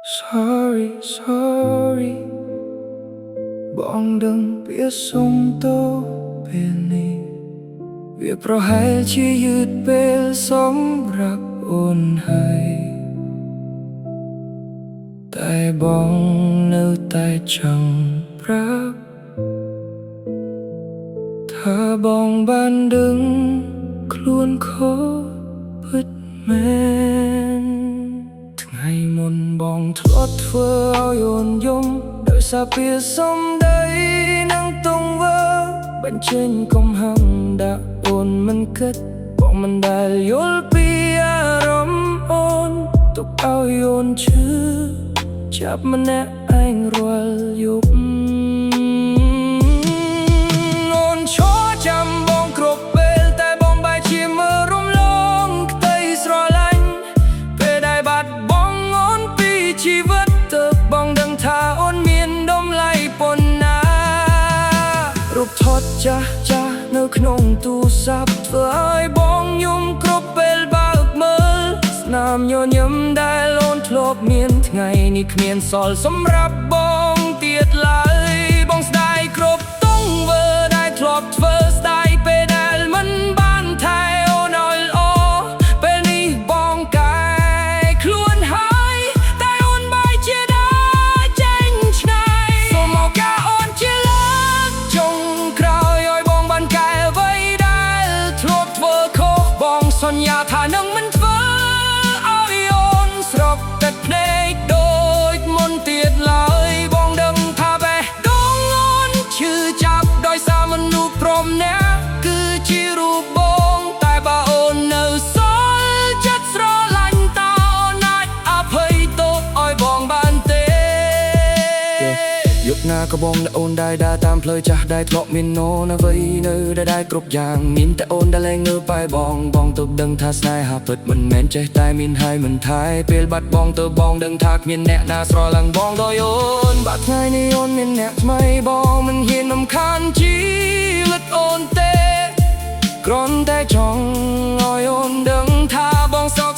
Sorry sorry បងដឹងវាសុំទោសពេលនេះវាប្រហែលជាយឺតពេលសម្រាប់អូនហើយតែបងនៅតែចង់ប្រាប់ថាបងបានដឹងខ្លួនខុសពិតមែនថ្ងៃមុនបងធ្លាប់ធ្វើឲ្យអូនយំដោយសារពាក្យសម្ដីនឹងទង្វើបញ្ចេញកំហឹងដាក់អូនមិនគិតបងមិនដែលយល់ពីអារម្មណ៍អូនទុកឲ្យអូនឈឺចាប់ម្នាក់ឯងរាល់យប់អូនឈរចាំបងគ្រប់ពេលតែបងបែរជាមើលរំលងក្តីស្រឡាញ់ពេលដែលបាត់បង់អូនពីជីវិតទើបបងដឹងថាអូនមានតម្លៃប៉ុណ្ណារូបថតចាស់ចាស់នៅក្នុងទូរស័ព្ទធ្វើឲ្យបងយំគ្រប់ពេលបើកមើលស្នាមញញឹមដែលអូនធ្លាប់មានថ្ងៃនេះគ្មានសល់សម្រាប់បងទៀតឡើយបងស្ដាយគ្រប់ទង្វើដែលធ្លាប់ធ្វើស្ដាយពេលដែលមិនបានថែអូនឲ្យល្អពេលនេះបងកែខ្លួនហើយតែអូនបែរជាដើរចេញឆ្ងាយសូមឱកាសអូនជាលើកចុងក្រោយឲ្យបងបានកែអ្វីដែលធ្លាប់ធ្វើខុសបងសន្យាថានឹងមិនធ្វើឲ្យអូនស្រក់ទឹកភ្នែកដូចមុនទៀតឡើយបងដឹងថាបេះដូងអូនឈឺចាប់ដោយសារមនុស្សព្រមអ្នកគឺជារូបបងតែបើអូននៅសល់ចិត្តស្រឡាញ់តើអូនអាចអភ័យទោសឲ្យបងបានទេយុគណាក៏បងដែលអូនដែលដើរតាមផ្លូវចាស់ដែលធ្លាប់មាននោនអ្វីនៅដែលគ្រប់យ៉ាងមានតែអូនដែលលែងនៅបែបងទើបដឹងថាស្នេហាពិតមិនមែនចេះតែមានហើយមិនថែពេលបាត់បងទើបបងដឹងថាគ្មានអ្នកណាស្រឡាញ់បងដោយអូនបាត់ថ្ងៃនេះអូនមានអ្នកថ្មីបងមិនហ៊ានរំខានជីវិតអូនទេគ្រាន់តែចង់ឲ្យអូនដឹងថាបងសោក